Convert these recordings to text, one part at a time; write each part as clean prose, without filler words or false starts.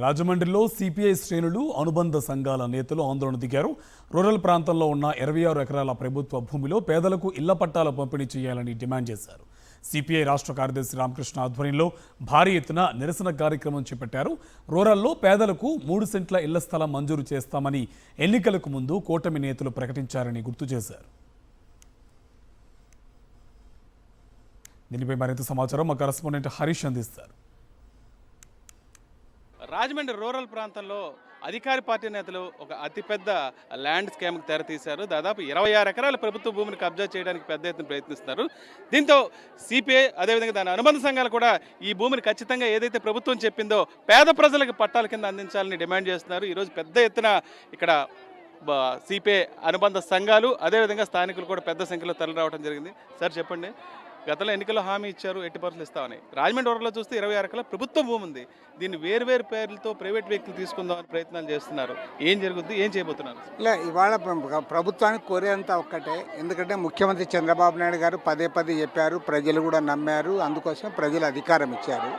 రాజమండ్రిలో సిపిఐ శ్రేణులు అనుబంధ సంఘాల నేతలు ఆందోళన దిగారు. రూరల్ ప్రాంతంలో ఉన్న 26 ఎకరాల ప్రభుత్వ భూమిలో పేదలకు ఇళ్ల పట్టాల పంపిణీ చేయాలని డిమాండ్ చేశారు. సిపిఐ రాష్ట్ర కార్యదర్శి రామకృష్ణ ఆధ్వర్యంలో భారీ ఎత్తున నిరసన కార్యక్రమం చేపట్టారు. రూరల్లో పేదలకు 3 సెంట్ల ఇళ్ల స్థలం మంజూరు చేస్తామని ఎన్నికలకు ముందు కూటమి నేతలు ప్రకటించారని గుర్తు చేశారు. దీనిపై మరింత సమాచారం మా కరెస్పాండెంట్ హరీష్ అందిస్తారు. రాజమండ్రి రూరల్ ప్రాంతంలో అధికార పార్టీ నేతలు ఒక అతిపెద్ద ల్యాండ్ స్కామ్కి తెరతీశారు. దాదాపు 26 ఎకరాల ప్రభుత్వ భూమిని కబ్జా చేయడానికి పెద్ద ఎత్తున ప్రయత్నిస్తున్నారు. దీంతో సిపిఐ అదేవిధంగా దాని అనుబంధ సంఘాలు కూడా ఈ భూమిని ఖచ్చితంగా ఏదైతే ప్రభుత్వం చెప్పిందో పేద ప్రజలకు పట్టాల కింద అందించాలని డిమాండ్ చేస్తున్నారు. ఈరోజు పెద్ద ఎత్తున ఇక్కడ సిపిఐ అనుబంధ సంఘాలు అదేవిధంగా స్థానికులు కూడా పెద్ద సంఖ్యలో తరలి రావడం జరిగింది. సార్ చెప్పండి, గతంలో ఎన్నికల్లో హామీ ఇచ్చారు 80% ఇస్తామని. రాజమండ్రి రూరల్లో చూస్తే 26 ఎకరాల ప్రభుత్వ భూమి ఉంది. దీన్ని వేరు పేర్లతో ప్రైవేట్ వ్యక్తులు తీసుకుందామని ప్రయత్నాలు చేస్తున్నారు. ఏం జరుగుద్ది, ఏం చేయబోతున్నారు? ఇవాళ ప్రభుత్వానికి కోరేంత ఒక్కటే. ఎందుకంటే ముఖ్యమంత్రి చంద్రబాబు నాయుడు గారు పదే చెప్పారు, ప్రజలు కూడా నమ్మారు, అందుకోసం ప్రజలు అధికారం ఇచ్చారు.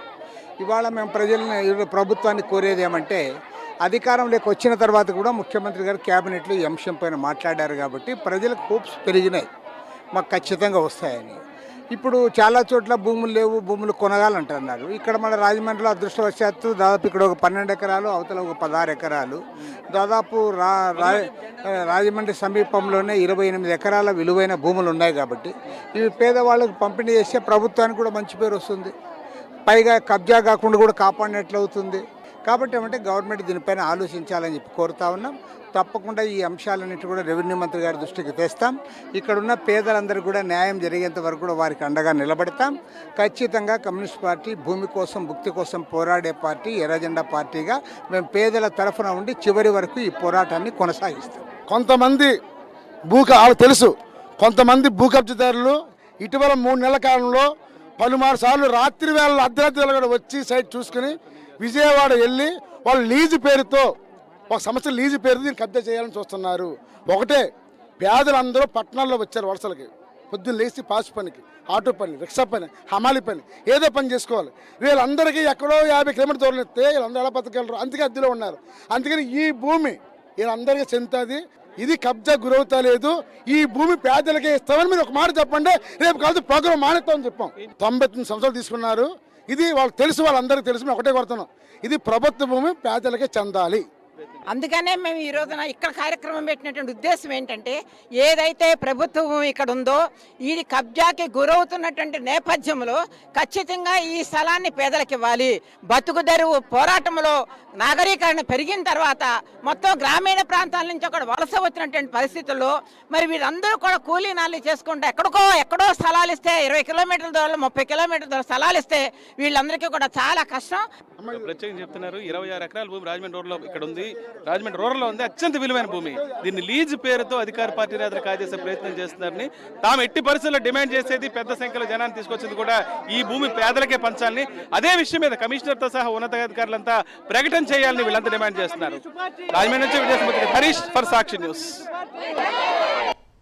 ఇవాళ మేము ప్రభుత్వాన్ని కోరేది ఏమంటే, అధికారంలోకి వచ్చిన తర్వాత కూడా ముఖ్యమంత్రి గారు క్యాబినెట్లో ఈ అంశం పైన మాట్లాడారు కాబట్టి ప్రజలకు హోప్స్ పెరిగినాయి, మాకు ఖచ్చితంగా వస్తాయని. ఇప్పుడు చాలా చోట్ల భూములు లేవు, భూములు కొనగాలంటున్నారు. ఇక్కడ మన రాజమండ్రిలో అదృష్టవశాత్తు దాదాపు ఇక్కడ ఒక 12 ఎకరాలు, అవతల ఒక 16 ఎకరాలు, దాదాపు రాజమండ్రి సమీపంలోనే 28 ఎకరాల విలువైన భూములు ఉన్నాయి. కాబట్టి ఇవి పేదవాళ్ళకు పంపిణీ చేస్తే ప్రభుత్వానికి కూడా మంచి పేరు వస్తుంది, పైగా కబ్జా కాకుండా కూడా కాపాడినట్లు అవుతుంది. కాబట్టి ఏమంటే గవర్నమెంట్ దీనిపైన ఆలోచించాలని చెప్పి కోరుతా ఉన్నాం. తప్పకుండా ఈ అంశాలన్నింటి కూడా రెవెన్యూ మంత్రి గారి దృష్టికి తెస్తాం. ఇక్కడున్న పేదలందరూ కూడా న్యాయం జరిగేంత వరకు కూడా వారికి అండగా నిలబడతాం. ఖచ్చితంగా కమ్యూనిస్ట్ పార్టీ భూమి కోసం, భుక్తి కోసం పోరాడే పార్టీ, ఎర్రజెండా పార్టీగా మేము పేదల తరఫున ఉండి చివరి వరకు ఈ పోరాటాన్ని కొనసాగిస్తాం. కొంతమంది వాళ్ళకు తెలుసు, కొంతమంది భూ కబ్జాదారులు ఇటీవల 3 నెలల కాలంలో పలుమారు సార్లు రాత్రి వేళ అర్ధరాత్రి వేళ కూడా వచ్చి సైట్ చూసుకుని విజయవాడ వెళ్ళి వాళ్ళు లీజు పేరుతో, ఒక సంవత్సరం లీజు పేరుతో దీన్ని కబ్జా చేయాలని చూస్తున్నారు. ఒకటే, పేదలందరూ పట్టణాల్లో వచ్చారు వలసలకి. పొద్దున్న లేచి పాసు పనికి, ఆటో పని, రిక్షా పని, హమాలి పని, ఏదో పని చేసుకోవాలి. వీళ్ళందరికీ ఎక్కడో 50 కిలోమీటర్ దూరం ఇస్తే వీళ్ళందరూ ఎలా బతకగలరు? అందుకే అద్దెలో ఉన్నారు. అందుకని ఈ భూమి వీళ్ళందరికీ చెందుతుంది. ఇది కబ్జా గురవుతా లేదు. ఈ భూమి పేదలకే ఇస్తామని మీరు ఒక మాట చెప్పండి, రేపు కాదు ప్రోగ్రాం మానేస్తామని చెప్పాం. 99 సంవత్సరాలు తీసుకున్నారు. ఇది వాళ్ళకి తెలుసు, వాళ్ళందరికీ తెలుసు. మేము ఒకటే కోరుతున్నాం, ఇది ప్రభుత్వ భూమి, పేదలకే చెందాలి. అందుకనే మేము ఈ రోజున ఇక్కడ కార్యక్రమం పెట్టినటువంటి ఉద్దేశం ఏంటంటే, ఏదైతే ప్రభుత్వ భూమి ఇక్కడ ఉందో ఇది కబ్జాకి గురవుతున్నటువంటి నేపథ్యంలో ఖచ్చితంగా ఈ స్థలాన్ని పేదలకు ఇవ్వాలి. బతుకుదెరువు పోరాటంలో నాగరీకరణ పెరిగిన తర్వాత మొత్తం గ్రామీణ ప్రాంతాల నుంచి అక్కడ వలస వచ్చినటువంటి పరిస్థితుల్లో మరి వీళ్ళందరూ కూడా కూలీ నాలి చేసుకుంటే ఎక్కడో స్థలాలు ఇస్తే 20 కిలోమీటర్ల దూరంలో 30 కిలోమీటర్ల దూరం స్థలాలు ఇస్తే వీళ్ళందరికీ కూడా చాలా కష్టం. ప్రత్యేకంగా చెప్తున్నారు, 26 ఎకరాల భూమి రాజమండ్రి రూరల్లో ఇక్కడ ఉంది, రాజమండ్రి రూరల్లో ఉంది, అత్యంత విలువైన భూమి. దీన్ని లీజు పేరుతో అధికార పార్టీ నేతలు కాజేసే ప్రయత్నం చేస్తున్నారని, తాము ఎట్టి పరిస్థితుల్లో డిమాండ్ చేసేది పెద్ద సంఖ్యలో జనాన్ని తీసుకొచ్చింది కూడా ఈ భూమి పేదలకే పంచాలని, అదే విషయం మీద కమిషనర్తో సహా ఉన్నతాధికారులంతా ప్రకటన చేయాలని వీళ్ళంతా డిమాండ్ చేస్తున్నారు. రాజమండ్రి నుంచి Vijay Harish for Sakshi news.